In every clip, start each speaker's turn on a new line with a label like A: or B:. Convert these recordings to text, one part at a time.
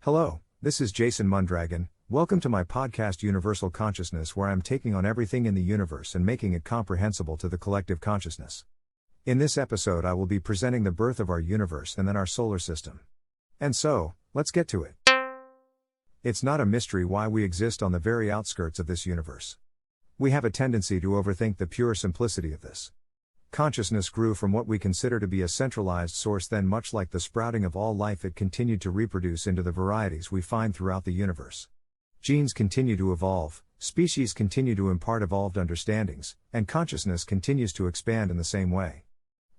A: Hello, this is Jason Mundragon. Welcome to my podcast Universal Consciousness, where I'm taking on everything in the universe and making it comprehensible to the collective consciousness. In this episode I will be presenting the birth of our universe and then our solar system. And so, let's get to it. It's not a mystery why we exist on the very outskirts of this universe. We have a tendency to overthink the pure simplicity of this. Consciousness grew from what we consider to be a centralized source, then much like the sprouting of all life it continued to reproduce into the varieties we find throughout the universe. Genes continue to evolve, species continue to impart evolved understandings, and consciousness continues to expand in the same way.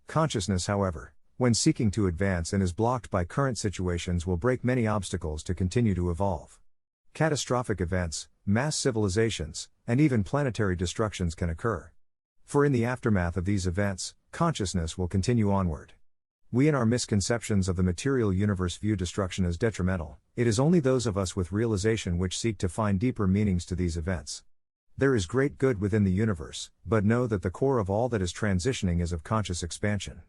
A: Consciousness, however, when seeking to advance and is blocked by current situations, will break many obstacles to continue to evolve. Catastrophic events, mass civilizations, and even planetary destructions can occur. For in the aftermath of these events, consciousness will continue onward. We in our misconceptions of the material universe view destruction as detrimental. It is only those of us with realization which seek to find deeper meanings to these events. There is great good within the universe, but know that the core of all that is transitioning is of conscious expansion.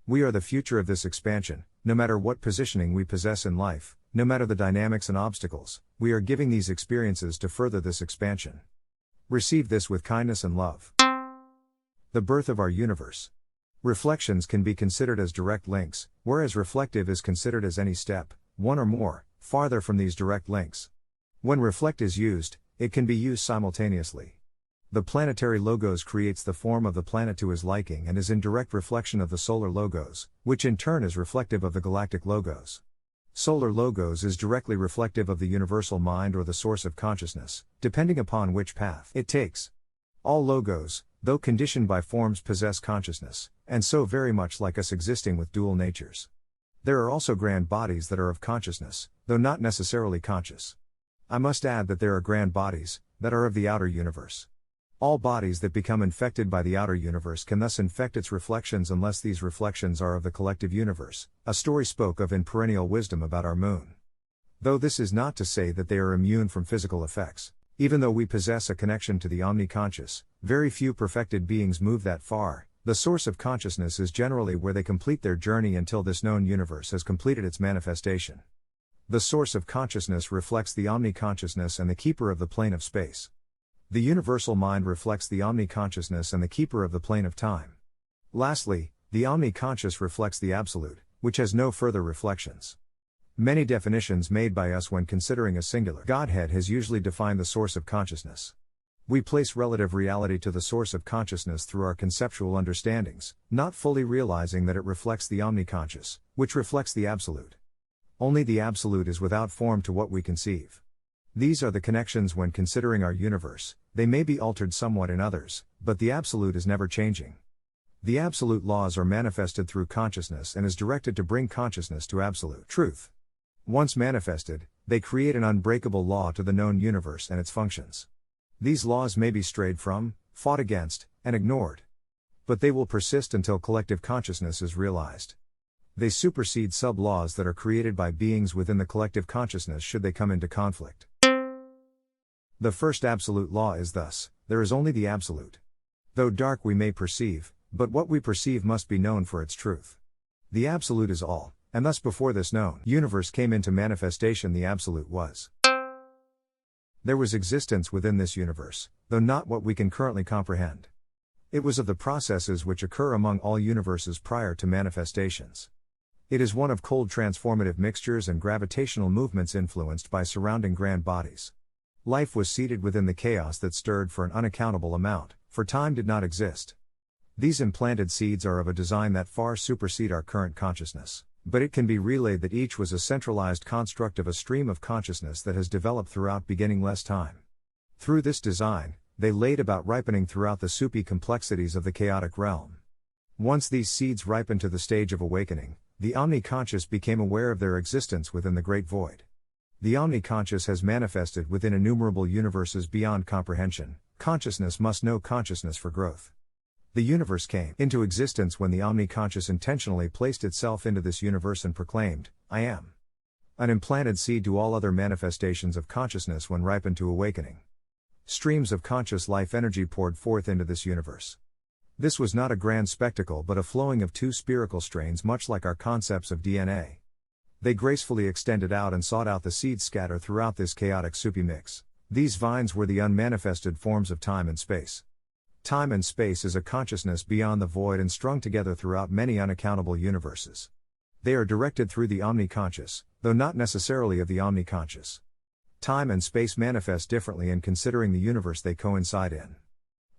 A: We are the future of this expansion. No matter what positioning we possess in life, no matter the dynamics and obstacles, we are giving these experiences to further this expansion. Receive this with kindness and love. The birth of our universe. Reflections can be considered as direct links, whereas reflective is considered as any step, one or more, farther from these direct links. When reflect is used, it can be used simultaneously. The planetary logos creates the form of the planet to his liking and is in direct reflection of the solar logos, which in turn is reflective of the galactic logos. Solar logos is directly reflective of the universal mind or the source of consciousness, depending upon which path it takes. All logos, though conditioned by forms, possess consciousness, and so very much like us existing with dual natures. There are also grand bodies that are of consciousness, though not necessarily conscious. I must add that there are grand bodies that are of the outer universe. All bodies that become infected by the outer universe can thus infect its reflections unless these reflections are of the collective universe, a story spoke of in Perennial Wisdom about our moon. Though this is not to say that they are immune from physical effects. Even though we possess a connection to the omniconscious, very few perfected beings move that far. The source of consciousness is generally where they complete their journey until this known universe has completed its manifestation. The source of consciousness reflects the omniconsciousness and the keeper of the plane of space. The universal mind reflects the omniconsciousness and the keeper of the plane of time. Lastly, the omniconscious reflects the absolute, which has no further reflections. Many definitions made by us when considering a singular Godhead has usually defined the source of consciousness. We place relative reality to the source of consciousness through our conceptual understandings, not fully realizing that it reflects the omniconscious, which reflects the absolute. Only the absolute is without form to what we conceive. These are the connections when considering our universe. They may be altered somewhat in others, but the absolute is never changing. The absolute laws are manifested through consciousness and is directed to bring consciousness to absolute truth. Once manifested, they create an unbreakable law to the known universe and its functions. These laws may be strayed from, fought against, and ignored. But they will persist until collective consciousness is realized. They supersede sub-laws that are created by beings within the collective consciousness should they come into conflict. The first absolute law is thus: there is only the absolute. Though dark we may perceive, but what we perceive must be known for its truth. The absolute is all. And thus before this known universe came into manifestation, the absolute was. There was existence within this universe, though not what we can currently comprehend. It was of the processes which occur among all universes prior to manifestations. It is one of cold transformative mixtures and gravitational movements influenced by surrounding grand bodies. Life was seated within the chaos that stirred for an unaccountable amount, for time did not exist. These implanted seeds are of a design that far supersede our current consciousness. But it can be relayed that each was a centralized construct of a stream of consciousness that has developed throughout beginningless time. Through this design, they laid about ripening throughout the Soupy complexities of the chaotic realm. Once these seeds ripened to the stage of awakening, the omniconscious became aware of their existence within the great void. The omniconscious has manifested within innumerable universes beyond comprehension. Consciousness must know consciousness for growth. The universe came into existence when the omniconscious intentionally placed itself into this universe and proclaimed, "I am." An implanted seed to all other manifestations of consciousness when ripened to awakening. Streams of conscious life energy poured forth into this universe. This was not a grand spectacle but a flowing of two spherical strains, much like our concepts of DNA. They gracefully extended out and sought out the seeds scattered throughout this chaotic soupy mix. These vines were the unmanifested forms of time and space. Time and space is a consciousness beyond the void and strung together throughout many unaccountable universes. They are directed through the omniconscious, though not necessarily of the omniconscious. Time and space manifest differently in considering the universe they coincide in.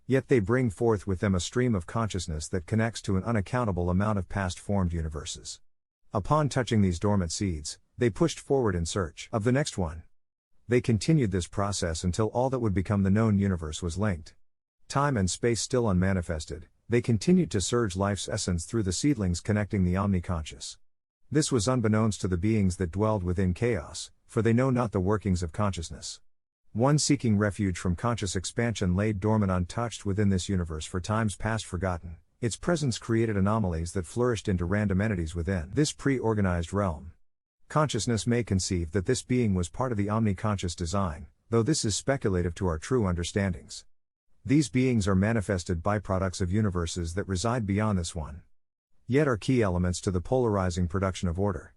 A: Yet they bring forth with them a stream of consciousness that connects to an unaccountable amount of past formed universes. Upon touching these dormant seeds, they pushed forward in search of the next one. They continued this process until all that would become the known universe was linked. Time and space still unmanifested, they continued to surge life's essence through the seedlings connecting the omniconscious. This was unbeknownst to the beings that dwelled within chaos, for they know not the workings of consciousness. One seeking refuge from conscious expansion laid dormant untouched within this universe for times past forgotten. Its presence created anomalies that flourished into random entities within this pre-organized realm. Consciousness may conceive that this being was part of the omniconscious design, though this is speculative to our true understandings. These beings are manifested byproducts of universes that reside beyond this one. Yet are key elements to the polarizing production of order.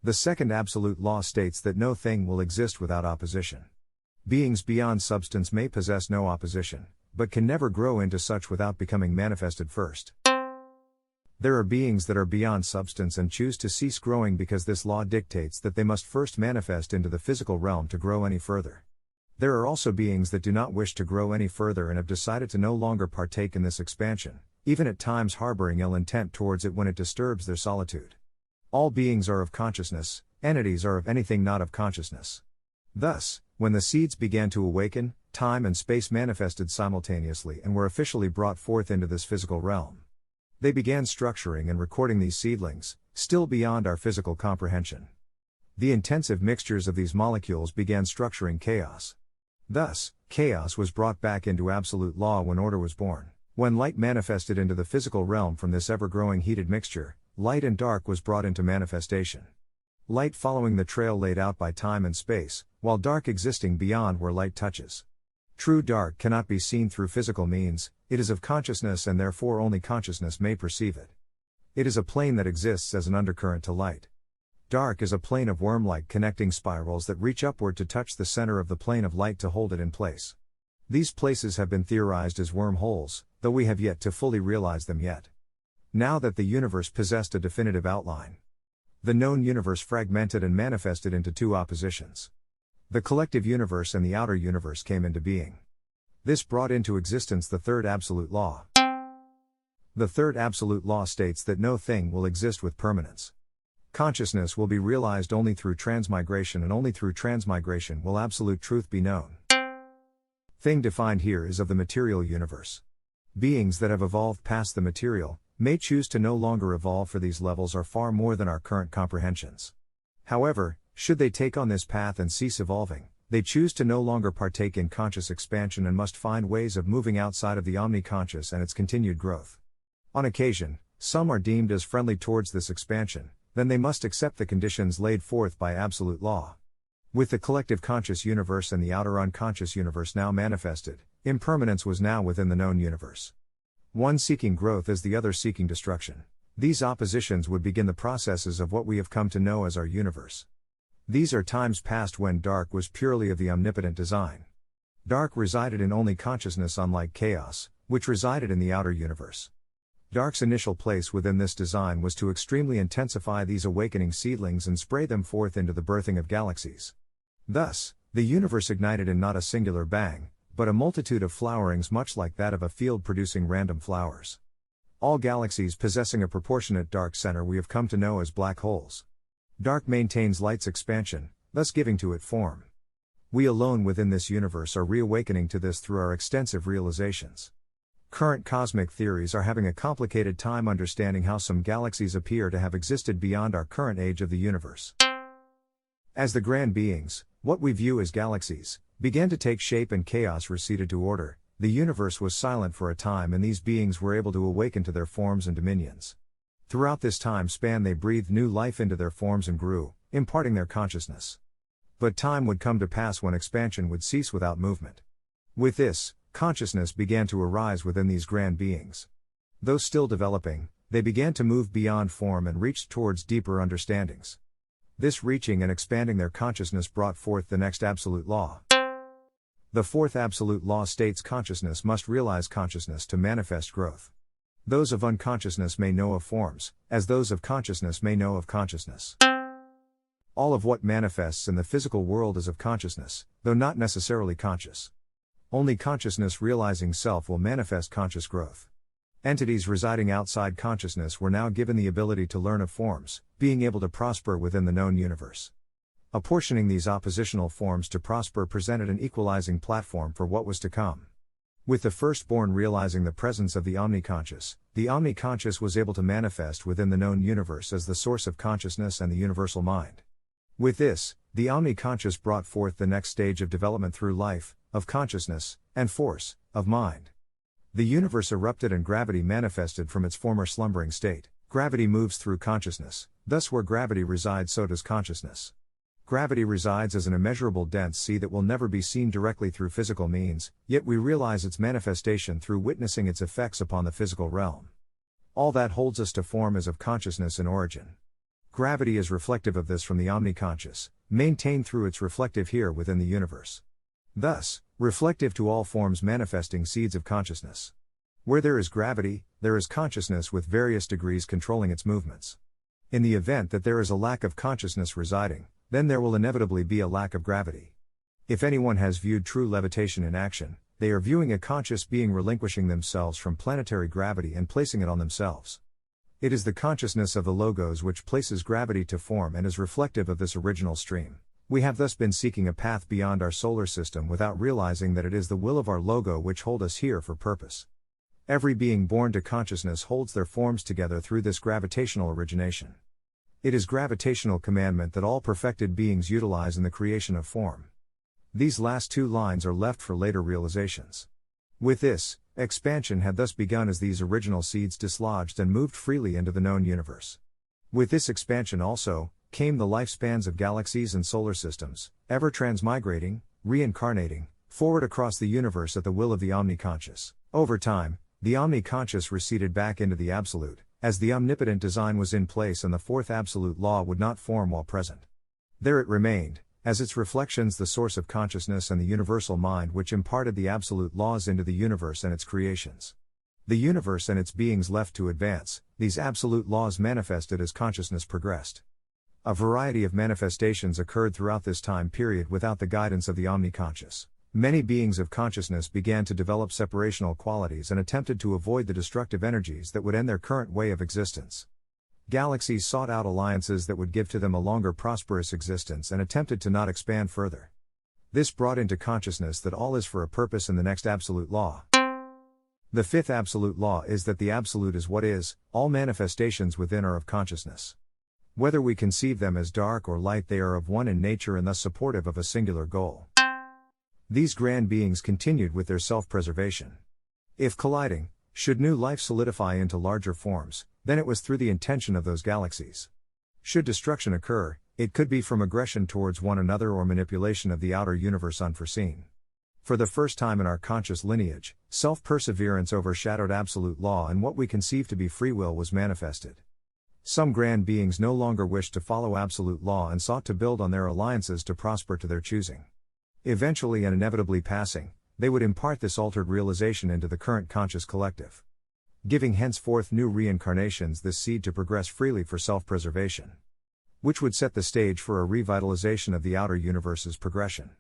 A: The second absolute law states that no thing will exist without opposition. Beings beyond substance may possess no opposition, but can never grow into such without becoming manifested first. There are beings that are beyond substance and choose to cease growing because this law dictates that they must first manifest into the physical realm to grow any further. There are also beings that do not wish to grow any further and have decided to no longer partake in this expansion, even at times harboring ill intent towards it when it disturbs their solitude. All beings are of consciousness, entities are of anything not of consciousness. Thus, when the seeds began to awaken, time and space manifested simultaneously and were officially brought forth into this physical realm. They began structuring and recording these seedlings, still beyond our physical comprehension. The intensive mixtures of these molecules began structuring chaos. Thus, chaos was brought back into absolute law when order was born. When light manifested into the physical realm from this ever-growing heated mixture, light and dark was brought into manifestation. Light following the trail laid out by time and space, while dark existing beyond where light touches. True dark cannot be seen through physical means, it is of consciousness and therefore only consciousness may perceive it. It is a plane that exists as an undercurrent to light. Dark is a plane of worm-like connecting spirals that reach upward to touch the center of the plane of light to hold it in place. These places have been theorized as wormholes, though we have yet to fully realize them yet. Now that the universe possessed a definitive outline, the known universe fragmented and manifested into two oppositions. The collective universe and the outer universe came into being. This brought into existence the third absolute law. The third absolute law states that no thing will exist with permanence. Consciousness will be realized only through transmigration, and only through transmigration will absolute truth be known. Thing defined here is of the material universe. Beings that have evolved past the material may choose to no longer evolve, for these levels are far more than our current comprehensions. However, should they take on this path and cease evolving, they choose to no longer partake in conscious expansion and must find ways of moving outside of the omniconscious and its continued growth. On occasion, some are deemed as friendly towards this expansion, then they must accept the conditions laid forth by absolute law. With the collective conscious universe and the outer unconscious universe now manifested, impermanence was now within the known universe. One seeking growth as the other seeking destruction. These oppositions would begin the processes of what we have come to know as our universe. These are times past when dark was purely of the omnipotent design. Dark resided in only consciousness, unlike chaos, which resided in the outer universe. Dark's initial place within this design was to extremely intensify these awakening seedlings and spray them forth into the birthing of galaxies. Thus, the universe ignited in not a singular bang, but a multitude of flowerings much like that of a field producing random flowers. All galaxies possessing a proportionate dark center we have come to know as black holes. Dark maintains light's expansion, thus giving to it form. We alone within this universe are reawakening to this through our extensive realizations. Current cosmic theories are having a complicated time understanding how some galaxies appear to have existed beyond our current age of the universe. As the grand beings, what we view as galaxies, began to take shape and chaos receded to order, the universe was silent for a time and these beings were able to awaken to their forms and dominions. Throughout this time span they breathed new life into their forms and grew, imparting their consciousness. But time would come to pass when expansion would cease without movement. With this, consciousness began to arise within these grand beings. Though still developing, they began to move beyond form and reached towards deeper understandings. This reaching and expanding their consciousness brought forth the next absolute law. The fourth absolute law states consciousness must realize consciousness to manifest growth. Those of unconsciousness may know of forms, as those of consciousness may know of consciousness. All of what manifests in the physical world is of consciousness, though not necessarily conscious. Only consciousness realizing self will manifest conscious growth. Entities residing outside consciousness were now given the ability to learn of forms, being able to prosper within the known universe. Apportioning these oppositional forms to prosper presented an equalizing platform for what was to come. With the firstborn realizing the presence of the omniconscious was able to manifest within the known universe as the source of consciousness and the universal mind. With this, the omniconscious brought forth the next stage of development through life, of consciousness, and force, of mind. The universe erupted and gravity manifested from its former slumbering state. Gravity moves through consciousness, thus where gravity resides so does consciousness. Gravity resides as an immeasurable dense sea that will never be seen directly through physical means, yet we realize its manifestation through witnessing its effects upon the physical realm. All that holds us to form is of consciousness in origin. Gravity is reflective of this from the omniconscious, maintained through its reflective here within the universe. Thus, reflective to all forms manifesting seeds of consciousness. Where there is gravity, there is consciousness with various degrees controlling its movements. In the event that there is a lack of consciousness residing, then there will inevitably be a lack of gravity. If anyone has viewed true levitation in action, they are viewing a conscious being relinquishing themselves from planetary gravity and placing it on themselves. It is the consciousness of the logos which places gravity to form and is reflective of this original stream. We have thus been seeking a path beyond our solar system without realizing that it is the will of our logo which hold us here for purpose. Every being born to consciousness holds their forms together through this gravitational origination. It is gravitational commandment that all perfected beings utilize in the creation of form. These last two lines are left for later realizations. With this, expansion had thus begun as these original seeds dislodged and moved freely into the known universe. With this expansion also, came the lifespans of galaxies and solar systems, ever transmigrating, reincarnating, forward across the universe at the will of the omniconscious. Over time, the omniconscious receded back into the absolute, as the omnipotent design was in place and the fourth absolute law would not form while present. There it remained, as its reflections the source of consciousness and the universal mind which imparted the absolute laws into the universe and its creations. The universe and its beings left to advance, these absolute laws manifested as consciousness progressed. A variety of manifestations occurred throughout this time period without the guidance of the omniconscious. Many beings of consciousness began to develop separational qualities and attempted to avoid the destructive energies that would end their current way of existence. Galaxies sought out alliances that would give to them a longer prosperous existence and attempted to not expand further. This brought into consciousness that all is for a purpose in the next absolute law. The fifth absolute law is that the absolute is what is, all manifestations within are of consciousness. Whether we conceive them as dark or light, they are of one in nature and thus supportive of a singular goal. These grand beings continued with their self-preservation. If colliding, should new life solidify into larger forms, then it was through the intention of those galaxies. Should destruction occur, it could be from aggression towards one another or manipulation of the outer universe unforeseen. For the first time in our conscious lineage, self-perseverance overshadowed absolute law and what we conceive to be free will was manifested. Some grand beings no longer wished to follow absolute law and sought to build on their alliances to prosper to their choosing. Eventually and inevitably passing, they would impart this altered realization into the current conscious collective, giving henceforth new reincarnations this seed to progress freely for self-preservation, which would set the stage for a revitalization of the outer universe's progression.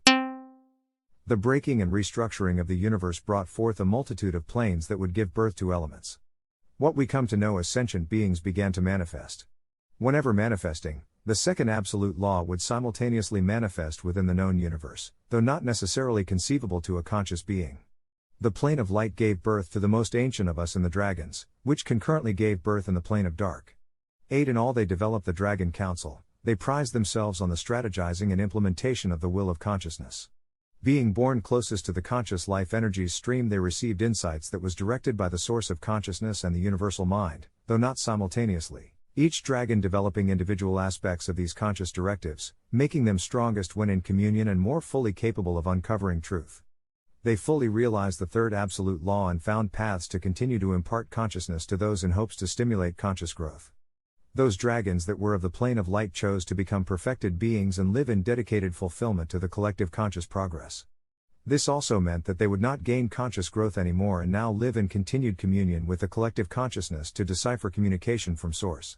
A: The breaking and restructuring of the universe brought forth a multitude of planes that would give birth to elements. What we come to know as sentient beings began to manifest. Whenever manifesting, the second absolute law would simultaneously manifest within the known universe, though not necessarily conceivable to a conscious being. The plane of light gave birth to the most ancient of us in the dragons, which concurrently gave birth in the plane of dark. 8 in all they developed the Dragon Council, they prized themselves on the strategizing and implementation of the will of consciousness. Being born closest to the conscious life energies stream, they received insights that was directed by the source of consciousness and the universal mind, though not simultaneously. Each dragon developing individual aspects of these conscious directives, making them strongest when in communion and more fully capable of uncovering truth. They fully realized the third absolute law and found paths to continue to impart consciousness to those in hopes to stimulate conscious growth. Those dragons that were of the plane of light chose to become perfected beings and live in dedicated fulfillment to the collective conscious progress. This also meant that they would not gain conscious growth anymore and now live in continued communion with the collective consciousness to decipher communication from source.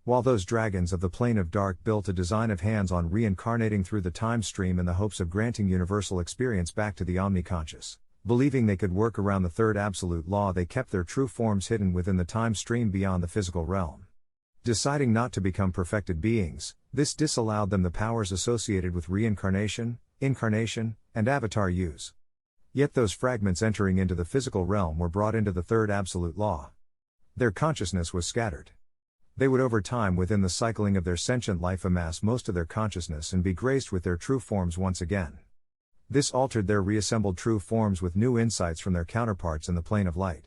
A: While those dragons of the plane of dark built a design of hands-on reincarnating through the time stream in the hopes of granting universal experience back to the omniconscious, believing they could work around the third absolute law, they kept their true forms hidden within the time stream beyond the physical realm. Deciding not to become perfected beings, this disallowed them the powers associated with reincarnation, incarnation, and avatar use. Yet those fragments entering into the physical realm were brought into the third absolute law. Their consciousness was scattered. They would over time within the cycling of their sentient life amass most of their consciousness and be graced with their true forms once again. This altered their reassembled true forms with new insights from their counterparts in the plane of light.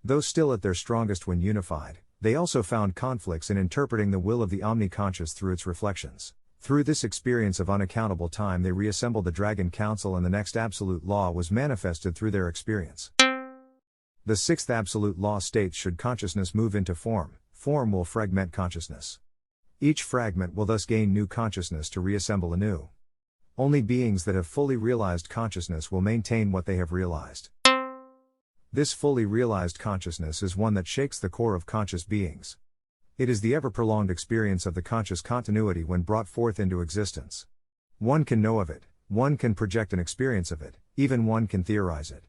A: Though still at their strongest when unified, they also found conflicts in interpreting the will of the omniconscious through its reflections. Through this experience of unaccountable time, they reassembled the Dragon Council, and the next absolute law was manifested through their experience. The sixth absolute law states, should consciousness move into form, form will fragment consciousness. Each fragment will thus gain new consciousness to reassemble anew. Only beings that have fully realized consciousness will maintain what they have realized. This fully realized consciousness is one that shakes the core of conscious beings. It is the ever-prolonged experience of the conscious continuity when brought forth into existence. One can know of it, one can project an experience of it, even one can theorize it.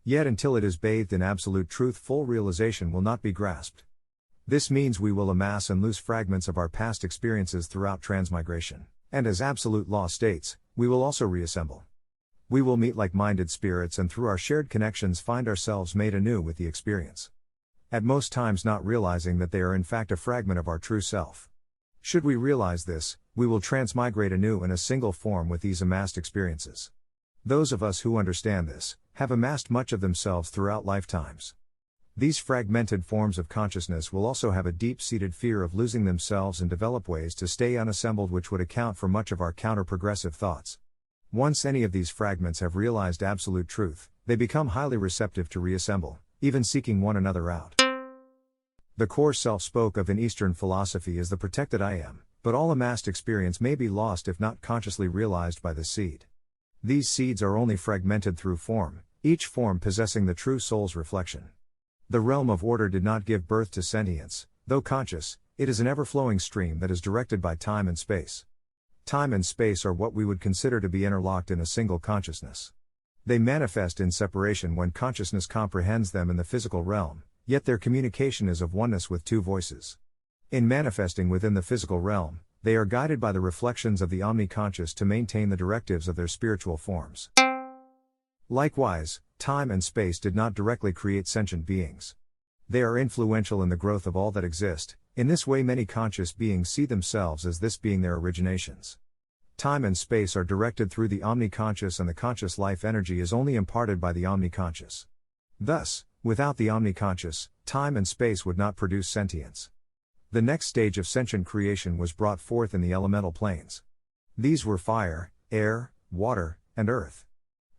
A: Yet until it is bathed in absolute truth, full realization will not be grasped. This means we will amass and lose fragments of our past experiences throughout transmigration, and as absolute law states, we will also reassemble. We will meet like-minded spirits and through our shared connections find ourselves made anew with the experience. At most times not realizing that they are in fact a fragment of our true self. Should we realize this, we will transmigrate anew in a single form with these amassed experiences. Those of us who understand this, have amassed much of themselves throughout lifetimes. These fragmented forms of consciousness will also have a deep-seated fear of losing themselves and develop ways to stay unassembled, which would account for much of our counter-progressive thoughts. Once any of these fragments have realized absolute truth, they become highly receptive to reassemble, even seeking one another out. The core self spoke of in Eastern philosophy is the protected I am, but all amassed experience may be lost if not consciously realized by the seed. These seeds are only fragmented through form, each form possessing the true soul's reflection. The realm of order did not give birth to sentience, though conscious, it is an ever-flowing stream that is directed by time and space. Time and space are what we would consider to be interlocked in a single consciousness. They manifest in separation when consciousness comprehends them in the physical realm, yet their communication is of oneness with two voices. In manifesting within the physical realm, they are guided by the reflections of the omniconscious to maintain the directives of their spiritual forms. Likewise, time and space did not directly create sentient beings. They are influential in the growth of all that exist. In this way many conscious beings see themselves as this being their originations. Time and space are directed through the omniconscious, and the conscious life energy is only imparted by the omniconscious. Thus, without the omniconscious, time and space would not produce sentience. The next stage of sentient creation was brought forth in the elemental planes. These were fire, air, water, and earth.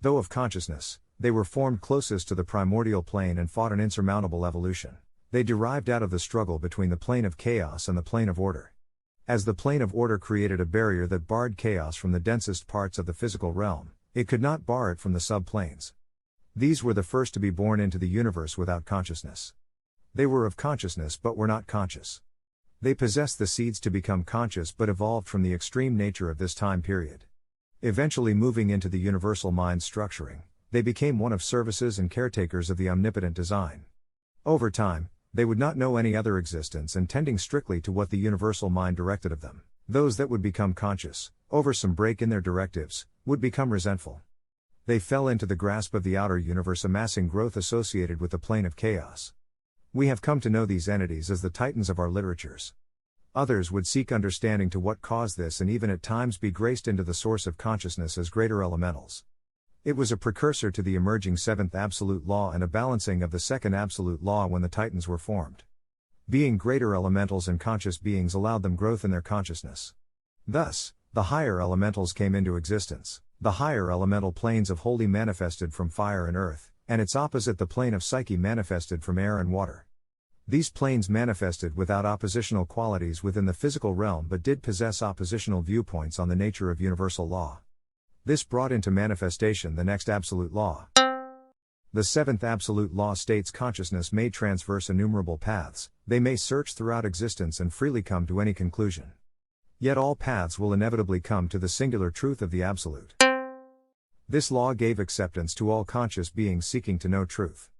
A: Though of consciousness, they were formed closest to the primordial plane and fought an insurmountable evolution. They derived out of the struggle between the plane of chaos and the plane of order. As the plane of order created a barrier that barred chaos from the densest parts of the physical realm, it could not bar it from the subplanes. These were the first to be born into the universe without consciousness. They were of consciousness but were not conscious. They possessed the seeds to become conscious but evolved from the extreme nature of this time period. Eventually moving into the universal mind structuring, they became one of services and caretakers of the omnipotent design. Over time, they would not know any other existence and tending strictly to what the universal mind directed of them. Those that would become conscious, over some break in their directives, would become resentful. They fell into the grasp of the outer universe, amassing growth associated with the plane of chaos. We have come to know these entities as the titans of our literatures. Others would seek understanding to what caused this and even at times be graced into the source of consciousness as greater elementals. It was a precursor to the emerging seventh absolute law and a balancing of the second absolute law when the titans were formed. Being greater elementals and conscious beings allowed them growth in their consciousness. Thus, the higher elementals came into existence. The higher elemental planes of Holy manifested from fire and earth, and its opposite the plane of Psyche manifested from air and water. These planes manifested without oppositional qualities within the physical realm but did possess oppositional viewpoints on the nature of universal law. This brought into manifestation the next absolute law. The seventh absolute law states consciousness may traverse innumerable paths, they may search throughout existence and freely come to any conclusion. Yet all paths will inevitably come to the singular truth of the absolute. This law gave acceptance to all conscious beings seeking to know truth.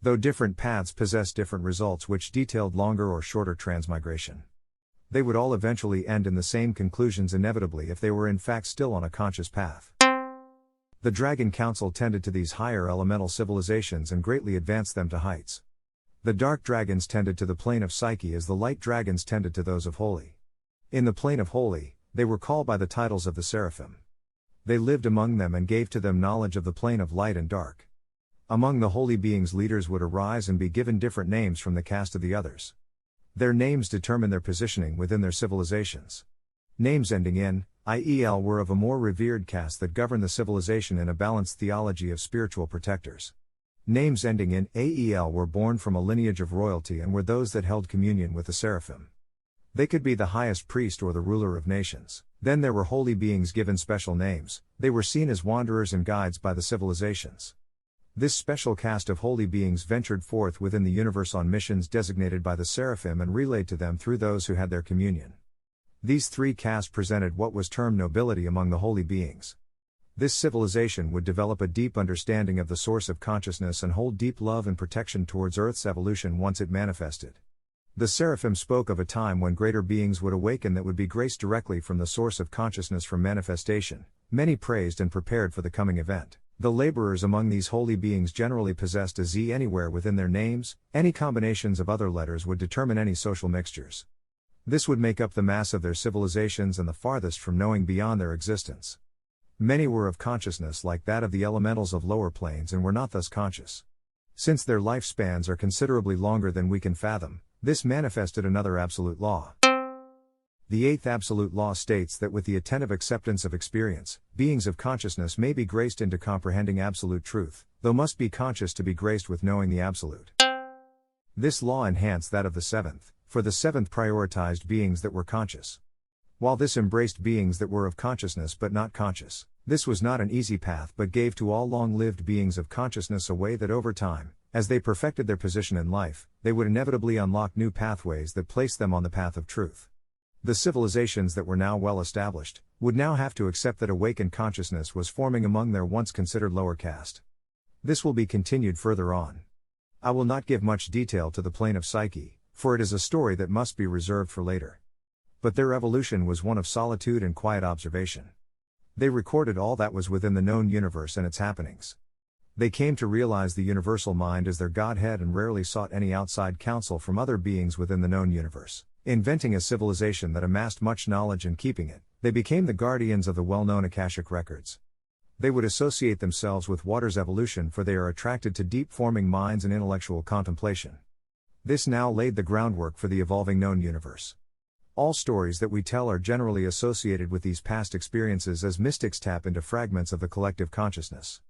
A: Though different paths possess different results which detailed longer or shorter transmigration. They would all eventually end in the same conclusions inevitably if they were in fact still on a conscious path. The Dragon Council tended to these higher elemental civilizations and greatly advanced them to heights. The dark dragons tended to the plane of Psyche as the light dragons tended to those of Holy. In the plane of Holy, they were called by the titles of the seraphim. They lived among them and gave to them knowledge of the plane of light and dark. Among the holy beings, leaders would arise and be given different names from the caste of the others. Their names determine their positioning within their civilizations. Names ending in IEL were of a more revered caste that governed the civilization in a balanced theology of spiritual protectors. Names ending in AEL were born from a lineage of royalty and were those that held communion with the seraphim. They could be the highest priest or the ruler of nations. Then there were holy beings given special names, they were seen as wanderers and guides by the civilizations. This special caste of holy beings ventured forth within the universe on missions designated by the seraphim and relayed to them through those who had their communion. These three castes presented what was termed nobility among the holy beings. This civilization would develop a deep understanding of the source of consciousness and hold deep love and protection towards Earth's evolution once it manifested. The seraphim spoke of a time when greater beings would awaken that would be graced directly from the source of consciousness from manifestation. Many praised and prepared for the coming event. The laborers among these holy beings generally possessed a Z anywhere within their names. Any combinations of other letters would determine any social mixtures. This would make up the mass of their civilizations and the farthest from knowing beyond their existence. Many were of consciousness like that of the elementals of lower planes and were not thus conscious. Since their lifespans are considerably longer than we can fathom, this manifested another absolute law. The eighth absolute law states that with the attentive acceptance of experience, beings of consciousness may be graced into comprehending absolute truth, though must be conscious to be graced with knowing the absolute. This law enhanced that of the seventh, for the seventh prioritized beings that were conscious. While this embraced beings that were of consciousness but not conscious, this was not an easy path but gave to all long-lived beings of consciousness a way that over time, as they perfected their position in life, they would inevitably unlock new pathways that placed them on the path of truth. The civilizations that were now well established, would now have to accept that awakened consciousness was forming among their once considered lower caste. This will be continued further on. I will not give much detail to the plane of Psyche, for it is a story that must be reserved for later. But their evolution was one of solitude and quiet observation. They recorded all that was within the known universe and its happenings. They came to realize the universal mind as their Godhead and rarely sought any outside counsel from other beings within the known universe. Inventing a civilization that amassed much knowledge and keeping it, they became the guardians of the well-known Akashic records. They would associate themselves with water's evolution for they are attracted to deep-forming minds and intellectual contemplation. This now laid the groundwork for the evolving known universe. All stories that we tell are generally associated with these past experiences as mystics tap into fragments of the collective consciousness.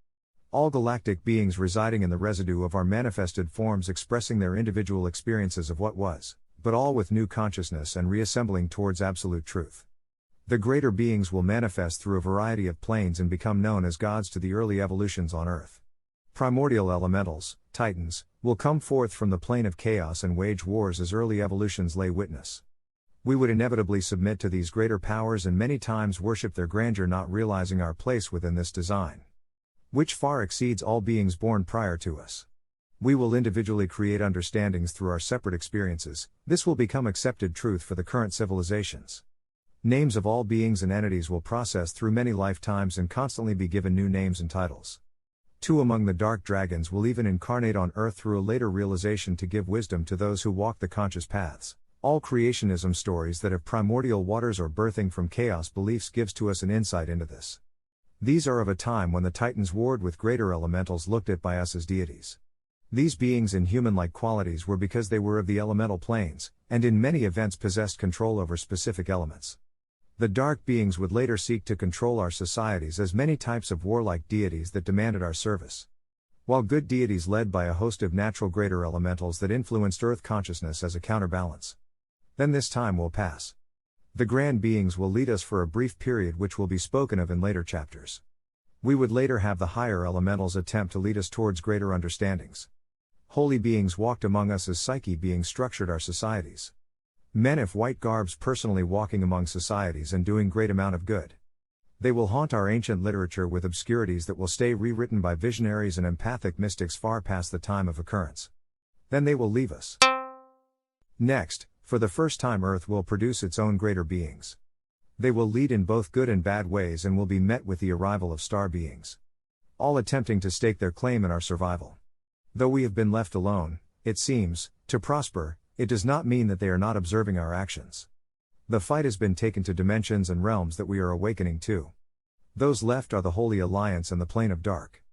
A: All galactic beings residing in the residue of our manifested forms expressing their individual experiences of what was, but all with new consciousness and reassembling towards absolute truth. The greater beings will manifest through a variety of planes and become known as gods to the early evolutions on Earth. Primordial elementals, titans, will come forth from the plane of chaos and wage wars as early evolutions lay witness. We would inevitably submit to these greater powers and many times worship their grandeur, not realizing our place within this design, which far exceeds all beings born prior to us. We will individually create understandings through our separate experiences. This will become accepted truth for the current civilizations. Names of all beings and entities will process through many lifetimes and constantly be given new names and titles. Two among the dark dragons will even incarnate on Earth through a later realization to give wisdom to those who walk the conscious paths. All creationism stories that have primordial waters or birthing from chaos beliefs gives to us an insight into this. These are of a time when the titans warred with greater elementals looked at by us as deities. These beings in human-like qualities were because they were of the elemental planes, and in many events possessed control over specific elements. The dark beings would later seek to control our societies as many types of warlike deities that demanded our service, while good deities led by a host of natural greater elementals that influenced earth consciousness as a counterbalance. Then this time will pass. The grand beings will lead us for a brief period which will be spoken of in later chapters. We would later have the higher elementals attempt to lead us towards greater understandings. Holy beings walked among us as Psyche beings structured our societies. Men of white garbs personally walking among societies and doing great amount of good. They will haunt our ancient literature with obscurities that will stay rewritten by visionaries and empathic mystics far past the time of occurrence. Then they will leave us. Next, for the first time Earth will produce its own greater beings. They will lead in both good and bad ways and will be met with the arrival of star beings, all attempting to stake their claim in our survival. Though we have been left alone, it seems, to prosper, it does not mean that they are not observing our actions. The fight has been taken to dimensions and realms that we are awakening to. Those left are the Holy Alliance and the Plane of Dark.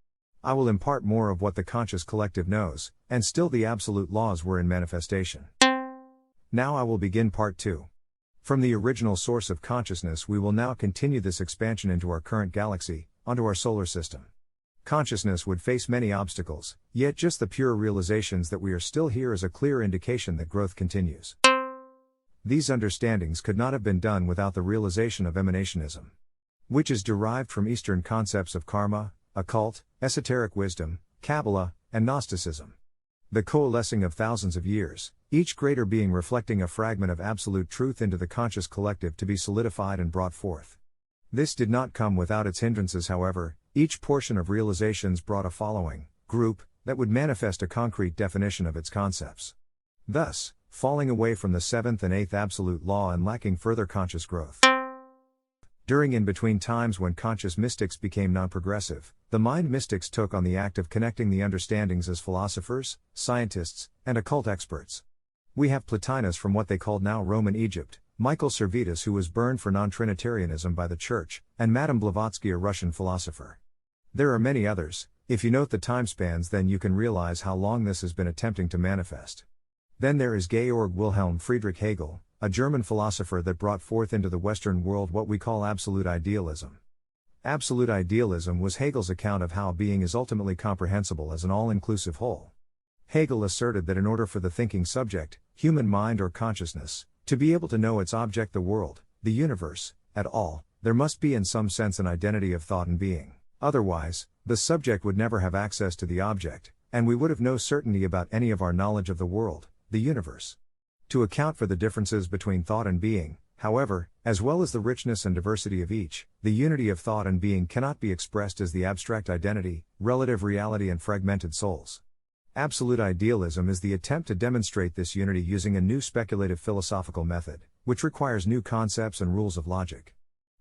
A: I will impart more of what the conscious collective knows, and still the absolute laws were in manifestation. Now I will begin part 2. From the original source of consciousness we will now continue this expansion into our current galaxy, onto our solar system. Consciousness would face many obstacles, yet just the pure realizations that we are still here is a clear indication that growth continues. These understandings could not have been done without the realization of emanationism, which is derived from Eastern concepts of karma, occult, esoteric wisdom, Kabbalah, and Gnosticism. The coalescing of thousands of years, each greater being reflecting a fragment of absolute truth into the conscious collective to be solidified and brought forth. This did not come without its hindrances, however. Each portion of realizations brought a following group that would manifest a concrete definition of its concepts. Thus, falling away from the 7th and 8th absolute law and lacking further conscious growth. During in-between times when conscious mystics became non-progressive, the mind mystics took on the act of connecting the understandings as philosophers, scientists, and occult experts. We have Plotinus from what they called now Roman Egypt, Michael Servetus who was burned for non-Trinitarianism by the Church, and Madame Blavatsky, a Russian philosopher. There are many others. If you note the time spans, then you can realize how long this has been attempting to manifest. Then there is Georg Wilhelm Friedrich Hegel, a German philosopher that brought forth into the Western world what we call absolute idealism. Absolute idealism was Hegel's account of how being is ultimately comprehensible as an all-inclusive whole. Hegel asserted that in order for the thinking subject, human mind or consciousness, to be able to know its object, the world, the universe, at all, there must be in some sense an identity of thought and being. Otherwise, the subject would never have access to the object, and we would have no certainty about any of our knowledge of the world, the universe. To account for the differences between thought and being, however, as well as the richness and diversity of each, the unity of thought and being cannot be expressed as the abstract identity, relative reality and fragmented souls. Absolute idealism is the attempt to demonstrate this unity using a new speculative philosophical method, which requires new concepts and rules of logic.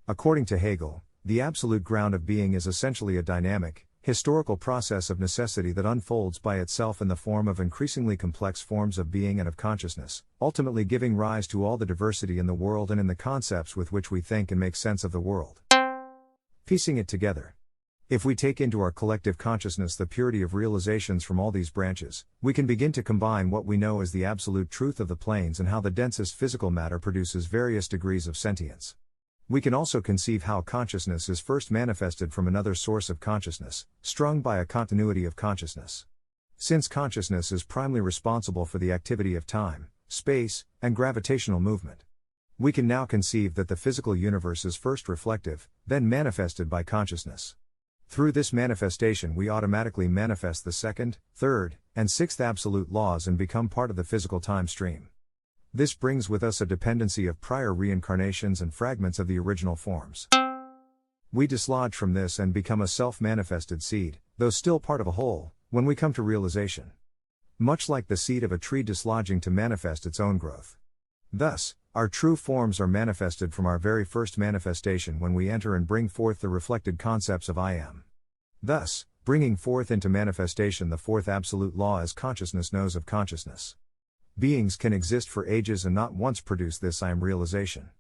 A: According to Hegel, the absolute ground of being is essentially a dynamic, historical process of necessity that unfolds by itself in the form of increasingly complex forms of being and of consciousness, ultimately giving rise to all the diversity in the world and in the concepts with which we think and make sense of the world. Piecing it together. If we take into our collective consciousness the purity of realizations from all these branches, we can begin to combine what we know as the absolute truth of the planes and how the densest physical matter produces various degrees of sentience. We can also conceive how consciousness is first manifested from another source of consciousness, strung by a continuity of consciousness. Since consciousness is primarily responsible for the activity of time, space, and gravitational movement, we can now conceive that the physical universe is first reflective, then manifested by consciousness. Through this manifestation we automatically manifest the 2nd, 3rd, and 6th absolute laws and become part of the physical time stream. This brings with us a dependency of prior reincarnations and fragments of the original forms. We dislodge from this and become a self-manifested seed, though still part of a whole, when we come to realization. Much like the seed of a tree dislodging to manifest its own growth. Thus, our true forms are manifested from our very first manifestation when we enter and bring forth the reflected concepts of I am. Thus, bringing forth into manifestation the 4th absolute law as consciousness knows of consciousness. Beings can exist for ages and not once produce this I am realization.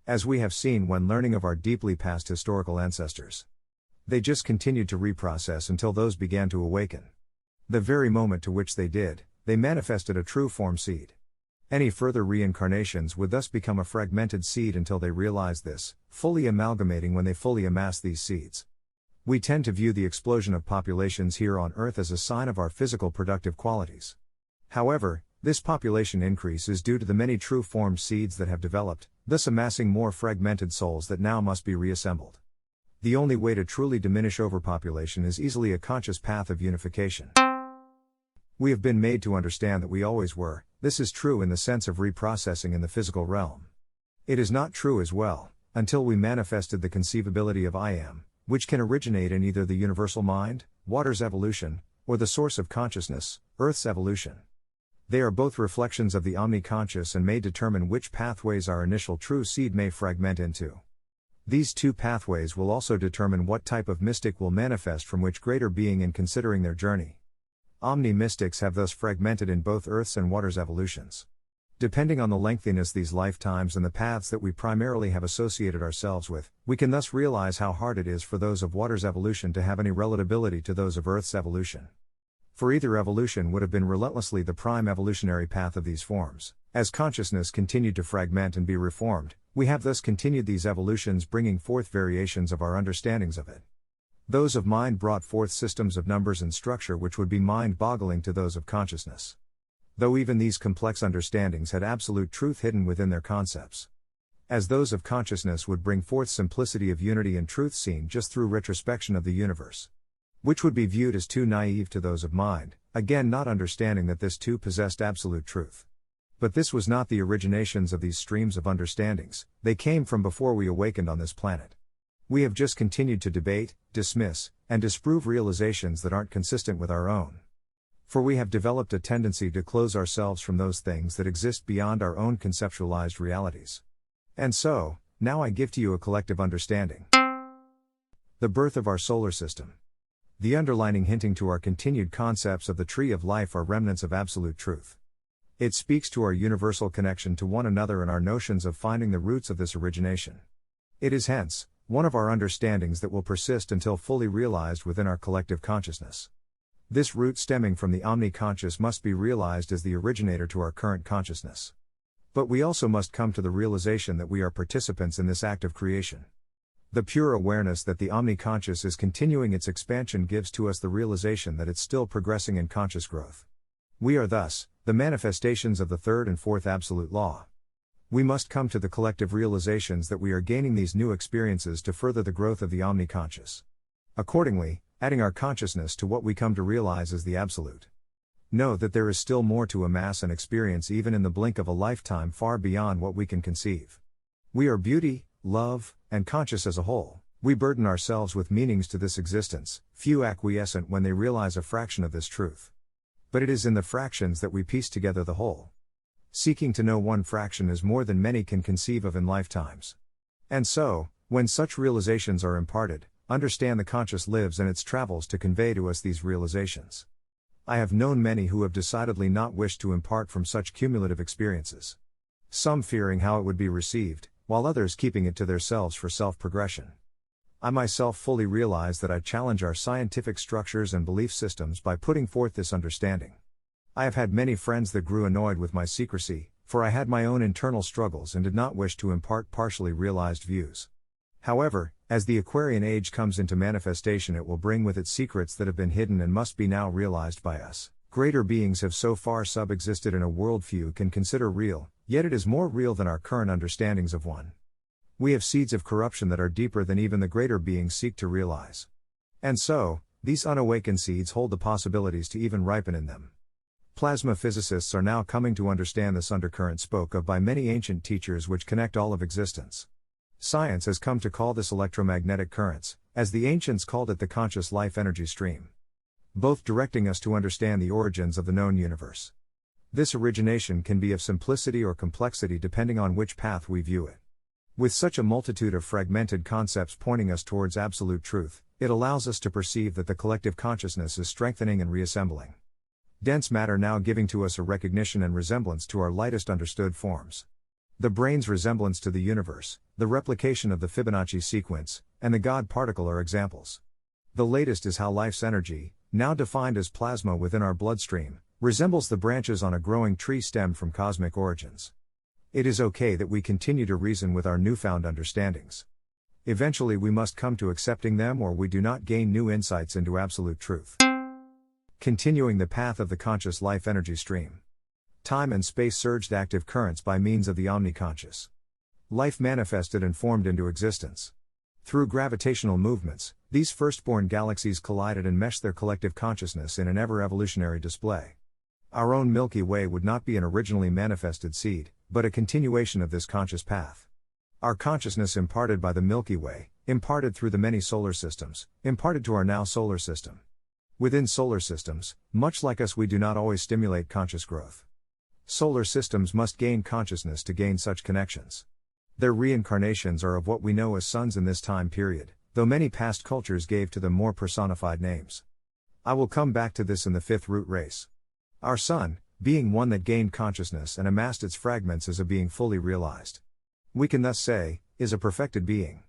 A: As we have seen when learning of our deeply past historical ancestors. They just continued to reprocess until those began to awaken. The very moment to which they did, they manifested a true form seed. Any further reincarnations would thus become a fragmented seed until they realize this, fully amalgamating when they fully amass these seeds. We tend to view the explosion of populations here on Earth as a sign of our physical productive qualities. However, this population increase is due to the many true formed seeds that have developed, thus amassing more fragmented souls that now must be reassembled. The only way to truly diminish overpopulation is easily a conscious path of unification. We have been made to understand that we always were. This is true in the sense of reprocessing in the physical realm. It is not true as well, until we manifested the conceivability of I Am, which can originate in either the universal mind, water's evolution, or the source of consciousness, Earth's evolution. They are both reflections of the omni-conscious and may determine which pathways our initial true seed may fragment into. These two pathways will also determine what type of mystic will manifest from which greater being in considering their journey. Omni-mystics have thus fragmented in both Earth's and water's evolutions. Depending on the lengthiness these lifetimes and the paths that we primarily have associated ourselves with, we can thus realize how hard it is for those of water's evolution to have any relatability to those of Earth's evolution. For either evolution would have been relentlessly the prime evolutionary path of these forms. As consciousness continued to fragment and be reformed, we have thus continued these evolutions, bringing forth variations of our understandings of it. Those of mind brought forth systems of numbers and structure which would be mind-boggling to those of consciousness. Though even these complex understandings had absolute truth hidden within their concepts. As those of consciousness would bring forth simplicity of unity and truth seen just through retrospection of the universe. Which would be viewed as too naive to those of mind, again not understanding that this too possessed absolute truth. But this was not the originations of these streams of understandings, they came from before we awakened on this planet. We have just continued to debate, dismiss, and disprove realizations that aren't consistent with our own. For we have developed a tendency to close ourselves from those things that exist beyond our own conceptualized realities. And so, now I give to you a collective understanding. The birth of our solar system. The underlining hinting to our continued concepts of the tree of life are remnants of absolute truth. It speaks to our universal connection to one another and our notions of finding the roots of this origination. It is hence one of our understandings that will persist until fully realized within our collective consciousness. This root stemming from the omni-conscious must be realized as the originator to our current consciousness. But we also must come to the realization that we are participants in this act of creation. The pure awareness that the omni-conscious is continuing its expansion gives to us the realization that it's still progressing in conscious growth. We are thus the manifestations of the third and fourth absolute law. We must come to the collective realizations that we are gaining these new experiences to further the growth of the omni-conscious. Accordingly, adding our consciousness to what we come to realize as the absolute. Know that there is still more to amass and experience even in the blink of a lifetime far beyond what we can conceive. We are beauty, love, and conscious as a whole. We burden ourselves with meanings to this existence, few acquiescent when they realize a fraction of this truth. But it is in the fractions that we piece together the whole. Seeking to know one fraction is more than many can conceive of in lifetimes. And so, when such realizations are imparted, understand the conscious lives and its travels to convey to us these realizations. I have known many who have decidedly not wished to impart from such cumulative experiences. Some fearing how it would be received, while others keeping it to themselves for self-progression. I myself fully realize that I challenge our scientific structures and belief systems by putting forth this understanding. I have had many friends that grew annoyed with my secrecy, for I had my own internal struggles and did not wish to impart partially realized views. However, as the Aquarian age comes into manifestation, it will bring with it secrets that have been hidden and must be now realized by us. Greater beings have so far subexisted in a world few can consider real, yet it is more real than our current understandings of one. We have seeds of corruption that are deeper than even the greater beings seek to realize. And so, these unawakened seeds hold the possibilities to even ripen in them. Plasma physicists are now coming to understand this undercurrent spoke of by many ancient teachers which connect all of existence. Science has come to call this electromagnetic currents, as the ancients called it the conscious life energy stream. Both directing us to understand the origins of the known universe. This origination can be of simplicity or complexity depending on which path we view it. With such a multitude of fragmented concepts pointing us towards absolute truth, it allows us to perceive that the collective consciousness is strengthening and reassembling. Dense matter now giving to us a recognition and resemblance to our lightest understood forms. The brain's resemblance to the universe, the replication of the Fibonacci sequence, and the God particle are examples. The latest is how life's energy, now defined as plasma within our bloodstream, resembles the branches on a growing tree stemmed from cosmic origins. It is okay that we continue to reason with our newfound understandings. Eventually we must come to accepting them, or we do not gain new insights into absolute truth. Continuing the path of the conscious life energy stream. Time and space surged active currents by means of the omniconscious. Life manifested and formed into existence. Through gravitational movements, these firstborn galaxies collided and meshed their collective consciousness in an ever-evolutionary display. Our own Milky Way would not be an originally manifested seed, but a continuation of this conscious path. Our consciousness imparted by the Milky Way, imparted through the many solar systems, imparted to our now solar system. Within solar systems, much like us, we do not always stimulate conscious growth. Solar systems must gain consciousness to gain such connections. Their reincarnations are of what we know as suns in this time period, though many past cultures gave to them more personified names. I will come back to this in the fifth root race. Our sun, being one that gained consciousness and amassed its fragments as a being fully realized. We can thus say, is a perfected being.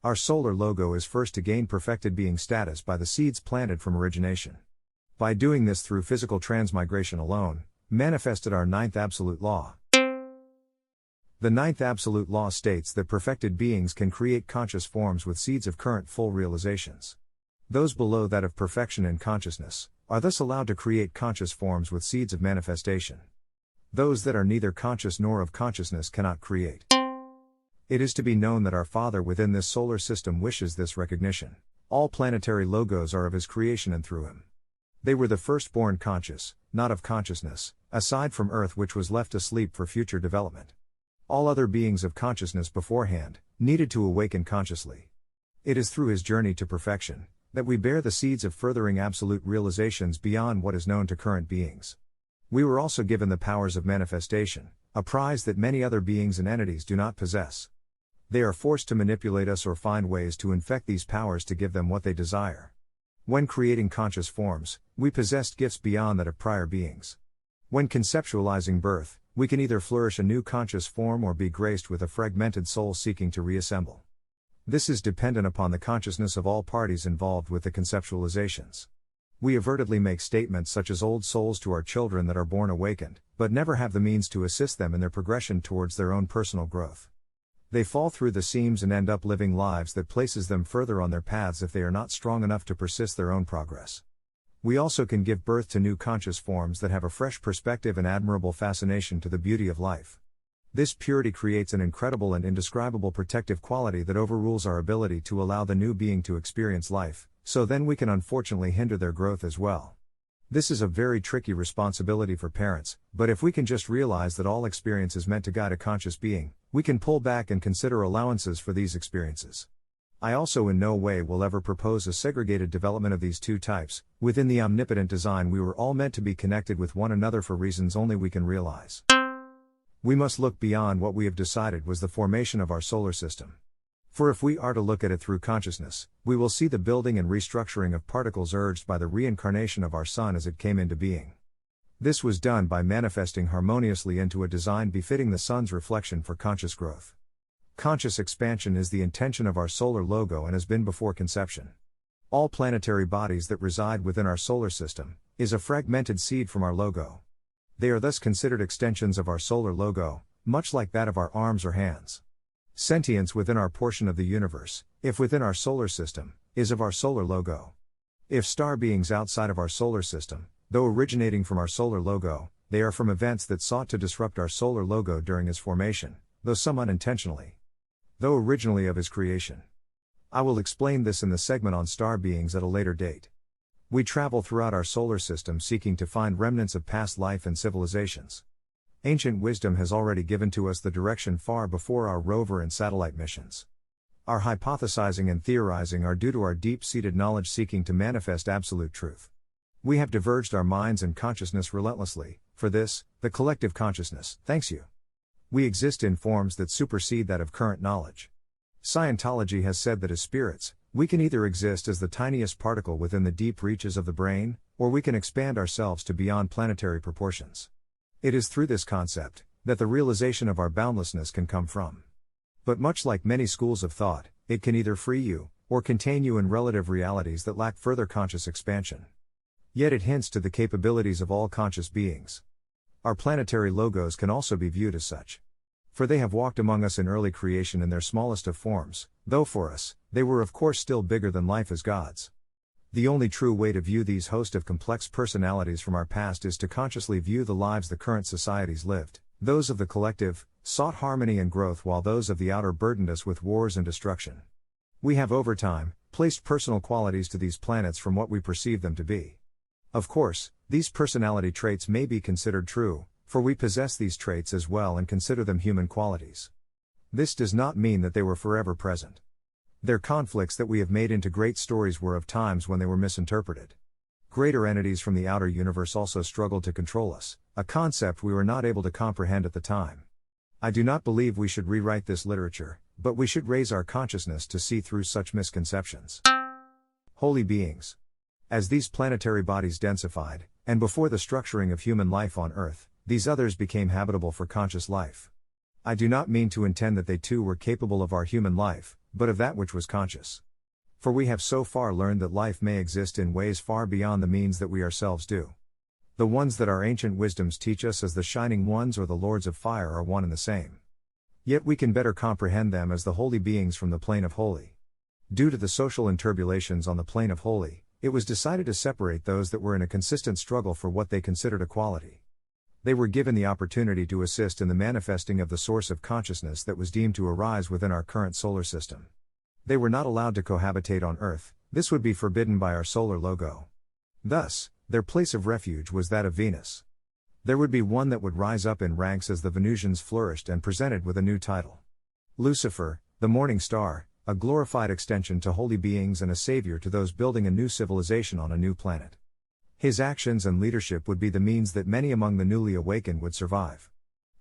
A: Our solar logo is first to gain perfected being status by the seeds planted from origination. By doing this through physical transmigration alone, manifested our ninth absolute law. The ninth absolute law states that perfected beings can create conscious forms with seeds of current full realizations. Those below that of perfection in consciousness are thus allowed to create conscious forms with seeds of manifestation. Those that are neither conscious nor of consciousness cannot create. It is to be known that our Father within this solar system wishes this recognition. All planetary logos are of His creation and through Him. They were the firstborn conscious, not of consciousness, aside from Earth, which was left asleep for future development. All other beings of consciousness beforehand needed to awaken consciously. It is through His journey to perfection that we bear the seeds of furthering absolute realizations beyond what is known to current beings. We were also given the powers of manifestation, a prize that many other beings and entities do not possess. They are forced to manipulate us or find ways to infect these powers to give them what they desire. When creating conscious forms, we possessed gifts beyond that of prior beings. When conceptualizing birth, we can either flourish a new conscious form or be graced with a fragmented soul seeking to reassemble. This is dependent upon the consciousness of all parties involved with the conceptualizations. We avertedly make statements such as old souls to our children that are born awakened, but never have the means to assist them in their progression towards their own personal growth. They fall through the seams and end up living lives that places them further on their paths if they are not strong enough to persist their own progress. We also can give birth to new conscious forms that have a fresh perspective and admirable fascination to the beauty of life. This purity creates an incredible and indescribable protective quality that overrules our ability to allow the new being to experience life, so then we can unfortunately hinder their growth as well. This is a very tricky responsibility for parents, but if we can just realize that all experience is meant to guide a conscious being, we can pull back and consider allowances for these experiences. I also in no way will ever propose a segregated development of these two types. Within the omnipotent design we were all meant to be connected with one another for reasons only we can realize. We must look beyond what we have decided was the formation of our solar system. For if we are to look at it through consciousness, we will see the building and restructuring of particles urged by the reincarnation of our sun as it came into being. This was done by manifesting harmoniously into a design befitting the sun's reflection for conscious growth. Conscious expansion is the intention of our solar logo and has been before conception. All planetary bodies that reside within our solar system is a fragmented seed from our logo. They are thus considered extensions of our solar logo, much like that of our arms or hands. Sentience within our portion of the universe, if within our solar system, is of our solar logo. If star beings outside of our solar system, though originating from our solar logo, they are from events that sought to disrupt our solar logo during its formation, though some unintentionally. Though originally of His creation. I will explain this in the segment on star beings at a later date. We travel throughout our solar system seeking to find remnants of past life and civilizations. Ancient wisdom has already given to us the direction far before our rover and satellite missions. Our hypothesizing and theorizing are due to our deep-seated knowledge seeking to manifest absolute truth. We have diverged our minds and consciousness relentlessly. For this, the collective consciousness thanks you. We exist in forms that supersede that of current knowledge. Scientology has said that as spirits, we can either exist as the tiniest particle within the deep reaches of the brain, or we can expand ourselves to beyond planetary proportions. It is through this concept that the realization of our boundlessness can come from. But much like many schools of thought, it can either free you, or contain you in relative realities that lack further conscious expansion. Yet it hints to the capabilities of all conscious beings. Our planetary logos can also be viewed as such. For they have walked among us in early creation in their smallest of forms, though for us, they were of course still bigger than life as gods. The only true way to view these host of complex personalities from our past is to consciously view the lives the current societies lived. Those of the collective sought harmony and growth, while those of the outer burdened us with wars and destruction. We have over time placed personal qualities to these planets from what we perceive them to be. Of course, these personality traits may be considered true, for we possess these traits as well and consider them human qualities. This does not mean that they were forever present. Their conflicts that we have made into great stories were of times when they were misinterpreted. Greater entities from the outer universe also struggled to control us, a concept we were not able to comprehend at the time. I do not believe we should rewrite this literature, but we should raise our consciousness to see through such misconceptions. Holy beings. As these planetary bodies densified, and before the structuring of human life on Earth, these others became habitable for conscious life. I do not mean to intend that they too were capable of our human life, but of that which was conscious. For we have so far learned that life may exist in ways far beyond the means that we ourselves do. The ones that our ancient wisdoms teach us as the Shining Ones or the Lords of Fire are one and the same. Yet we can better comprehend them as the holy beings from the plane of holy. Due to the social interbulations on the plane of holy, it was decided to separate those that were in a consistent struggle for what they considered equality. They were given the opportunity to assist in the manifesting of the source of consciousness that was deemed to arise within our current solar system. They were not allowed to cohabitate on Earth, this would be forbidden by our solar logo. Thus, their place of refuge was that of Venus. There would be one that would rise up in ranks as the Venusians flourished and presented with a new title. Lucifer, the morning star, a glorified extension to holy beings and a savior to those building a new civilization on a new planet. His actions and leadership would be the means that many among the newly awakened would survive.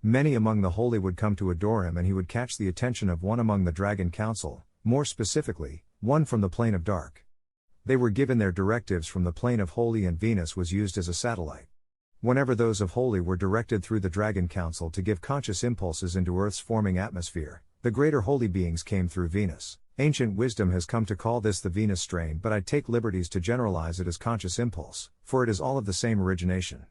A: Many among the holy would come to adore him, and he would catch the attention of one among the Dragon Council, more specifically, one from the plane of dark. They were given their directives from the plane of holy, and Venus was used as a satellite. Whenever those of holy were directed through the Dragon Council to give conscious impulses into Earth's forming atmosphere, the greater holy beings came through Venus. Ancient wisdom has come to call this the Venus strain, but I take liberties to generalize it as conscious impulse, for it is all of the same origination.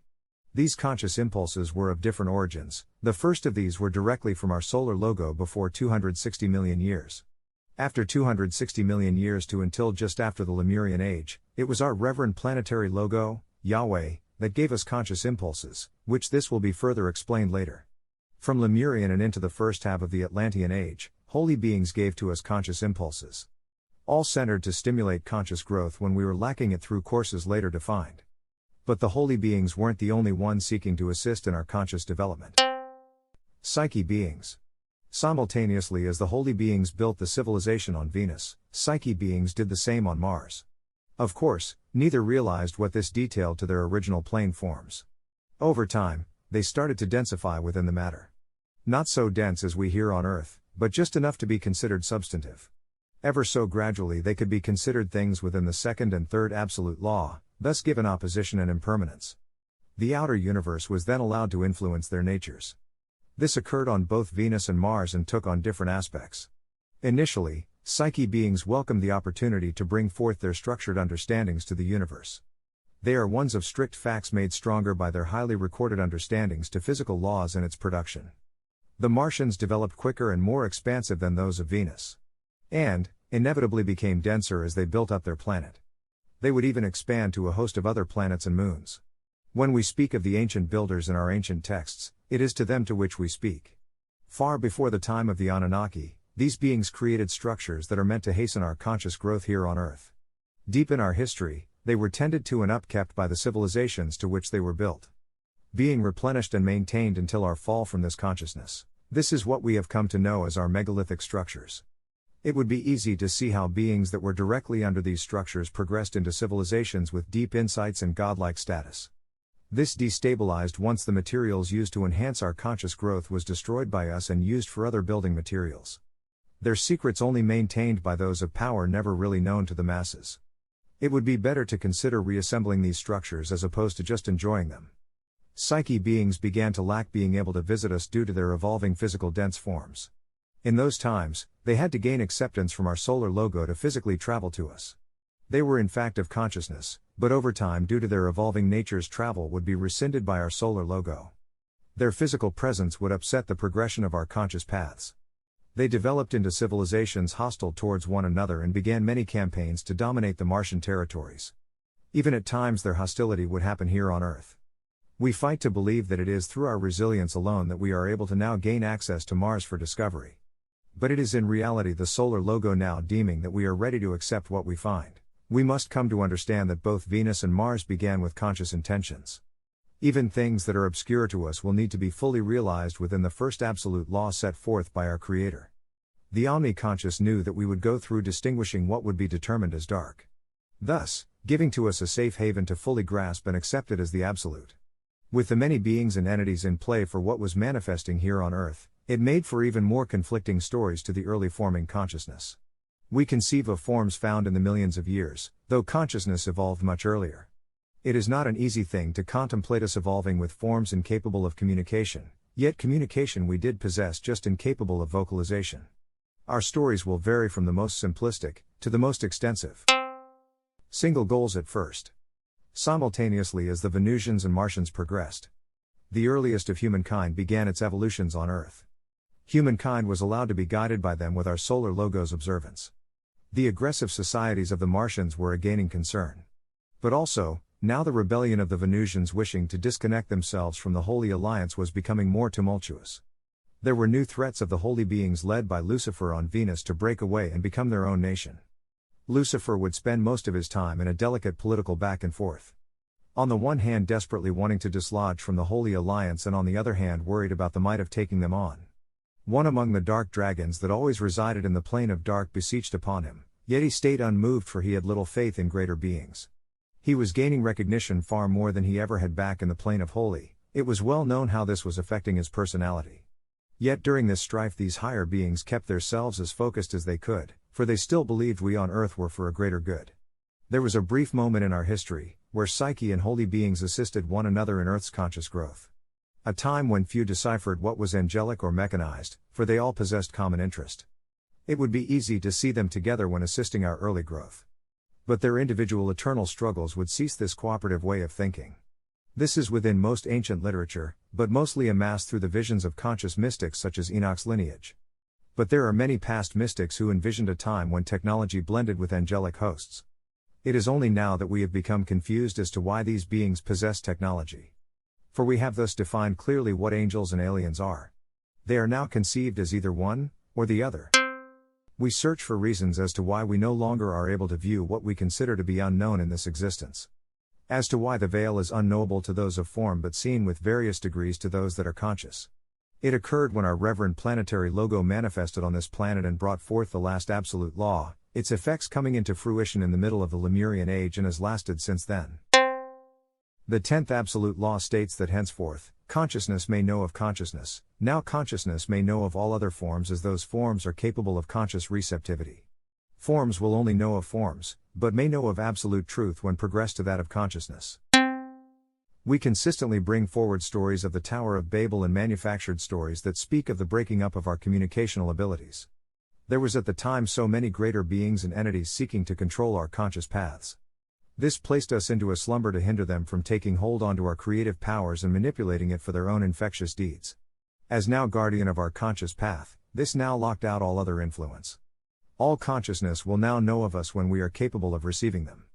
A: These conscious impulses were of different origins. The first of these were directly from our solar logo before 260 million years. After 260 million years to until just after the Lemurian age, it was our reverend planetary logo, Yahweh, that gave us conscious impulses, which this will be further explained later. From Lemurian and into the first half of the Atlantean age, holy beings gave to us conscious impulses. All centered to stimulate conscious growth when we were lacking it through courses later defined. But the holy beings weren't the only ones seeking to assist in our conscious development. Psyche beings. Simultaneously as the holy beings built the civilization on Venus, Psyche beings did the same on Mars. Of course, neither realized what this detailed to their original plane forms. Over time, they started to densify within the matter. Not so dense as we here on Earth, but just enough to be considered substantive. Ever so gradually they could be considered things within the second and third absolute law, thus given opposition and impermanence. The outer universe was then allowed to influence their natures. This occurred on both Venus and Mars and took on different aspects. Initially, Psyche beings welcomed the opportunity to bring forth their structured understandings to the universe. They are ones of strict facts made stronger by their highly recorded understandings to physical laws and its production. The Martians developed quicker and more expansive than those of Venus. And, inevitably became denser as they built up their planet. They would even expand to a host of other planets and moons. When we speak of the ancient builders in our ancient texts, it is to them to which we speak. Far before the time of the Anunnaki, these beings created structures that are meant to hasten our conscious growth here on Earth. Deep in our history, they were tended to and upkept by the civilizations to which they were built. Being replenished and maintained until our fall from this consciousness. This is what we have come to know as our megalithic structures. It would be easy to see how beings that were directly under these structures progressed into civilizations with deep insights and godlike status. This destabilized once the materials used to enhance our conscious growth was destroyed by us and used for other building materials. Their secrets only maintained by those of power never really known to the masses. It would be better to consider reassembling these structures as opposed to just enjoying them. Psyche beings began to lack being able to visit us due to their evolving physical dense forms. In those times, they had to gain acceptance from our solar logo to physically travel to us. They were in fact of consciousness, but over time due to their evolving natures travel would be rescinded by our solar logo. Their physical presence would upset the progression of our conscious paths. They developed into civilizations hostile towards one another and began many campaigns to dominate the Martian territories. Even at times their hostility would happen here on Earth. We fight to believe that it is through our resilience alone that we are able to now gain access to Mars for discovery. But it is in reality the solar logo now deeming that we are ready to accept what we find. We must come to understand that both Venus and Mars began with conscious intentions. Even things that are obscure to us will need to be fully realized within the first absolute law set forth by our Creator. The omni-conscious knew that we would go through distinguishing what would be determined as dark, thus giving to us a safe haven to fully grasp and accept it as the absolute. With the many beings and entities in play for what was manifesting here on Earth, it made for even more conflicting stories to the early forming consciousness. We conceive of forms found in the millions of years, though consciousness evolved much earlier. It is not an easy thing to contemplate us evolving with forms incapable of communication, yet communication we did possess, just incapable of vocalization. Our stories will vary from the most simplistic to the most extensive. Single goals at first. Simultaneously as the Venusians and Martians progressed, the earliest of humankind began its evolutions on Earth. Humankind was allowed to be guided by them with our solar logo's observance. The aggressive societies of the Martians were a gaining concern. But also, now the rebellion of the Venusians wishing to disconnect themselves from the Holy Alliance was becoming more tumultuous. There were new threats of the holy beings led by Lucifer on Venus to break away and become their own nation. Lucifer would spend most of his time in a delicate political back and forth. On the one hand desperately wanting to dislodge from the Holy Alliance, and on the other hand worried about the might of taking them on. One among the dark dragons that always resided in the plane of dark beseeched upon him, yet he stayed unmoved, for he had little faith in greater beings. He was gaining recognition far more than he ever had back in the plane of holy. It was well known how this was affecting his personality. Yet during this strife these higher beings kept themselves as focused as they could, for they still believed we on Earth were for a greater good. There was a brief moment in our history, where Psyche and holy beings assisted one another in Earth's conscious growth. A time when few deciphered what was angelic or mechanized, for they all possessed common interest. It would be easy to see them together when assisting our early growth. But their individual eternal struggles would cease this cooperative way of thinking. This is within most ancient literature, but mostly amassed through the visions of conscious mystics such as Enoch's lineage. But there are many past mystics who envisioned a time when technology blended with angelic hosts. It is only now that we have become confused as to why these beings possess technology. For we have thus defined clearly what angels and aliens are. They are now conceived as either one, or the other. We search for reasons as to why we no longer are able to view what we consider to be unknown in this existence. As to why the veil is unknowable to those of form but seen with various degrees to those that are conscious. It occurred when our reverend planetary logo manifested on this planet and brought forth the last absolute law, its effects coming into fruition in the middle of the Lemurian age and has lasted since then. The 10th absolute law states that henceforth, consciousness may know of consciousness, now consciousness may know of all other forms as those forms are capable of conscious receptivity. Forms will only know of forms, but may know of absolute truth when progressed to that of consciousness. We consistently bring forward stories of the Tower of Babel and manufactured stories that speak of the breaking up of our communicational abilities. There was at the time so many greater beings and entities seeking to control our conscious paths. This placed us into a slumber to hinder them from taking hold onto our creative powers and manipulating it for their own infectious deeds. As now guardian of our conscious path, this now locked out all other influence. All consciousness will now know of us when we are capable of receiving them.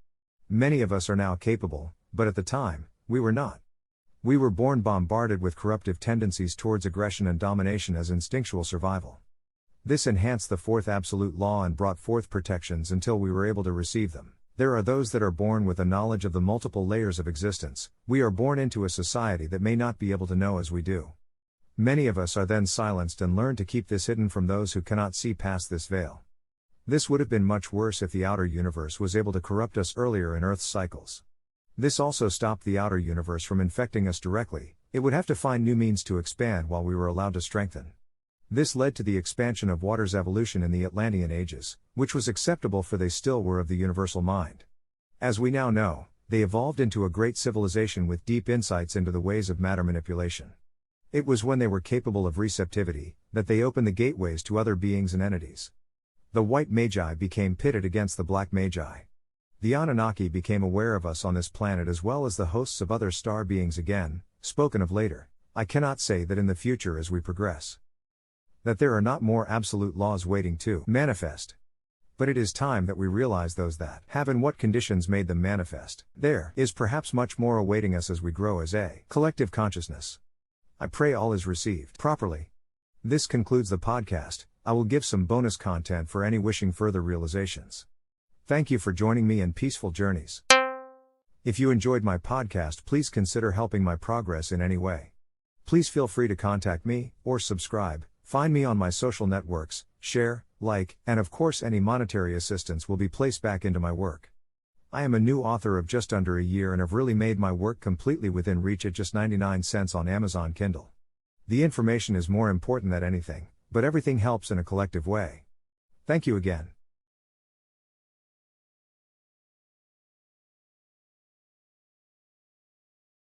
A: Many of us are now capable, but at the time, we were not. We were born bombarded with corruptive tendencies towards aggression and domination as instinctual survival. This enhanced the fourth absolute law and brought forth protections until we were able to receive them. There are those that are born with a knowledge of the multiple layers of existence. We are born into a society that may not be able to know as we do. Many of us are then silenced and learn to keep this hidden from those who cannot see past this veil. This would have been much worse if the outer universe was able to corrupt us earlier in Earth's cycles. This also stopped the outer universe from infecting us directly. It would have to find new means to expand while we were allowed to strengthen. This led to the expansion of water's evolution in the Atlantean ages, which was acceptable for they still were of the universal mind. As we now know, they evolved into a great civilization with deep insights into the ways of matter manipulation. It was when they were capable of receptivity, that they opened the gateways to other beings and entities. The white magi became pitted against the black magi. The Anunnaki became aware of us on this planet as well as the hosts of other star beings again, spoken of later. I cannot say that in the future as we progress, that there are not more absolute laws waiting to manifest. But it is time that we realize those that have and what conditions made them manifest. There is perhaps much more awaiting us as we grow as a collective consciousness. I pray all is received properly. This concludes the podcast. I will give some bonus content for any wishing further realizations. Thank you for joining me in Peaceful Journeys. If you enjoyed my podcast, please consider helping my progress in any way. Please feel free to contact me, or subscribe, find me on my social networks, share, like, and of course any monetary assistance will be placed back into my work. I am a new author of just under a year and have really made my work completely within reach at just 99 cents on Amazon Kindle. The information is more important than anything, but everything helps in a collective way. Thank you again.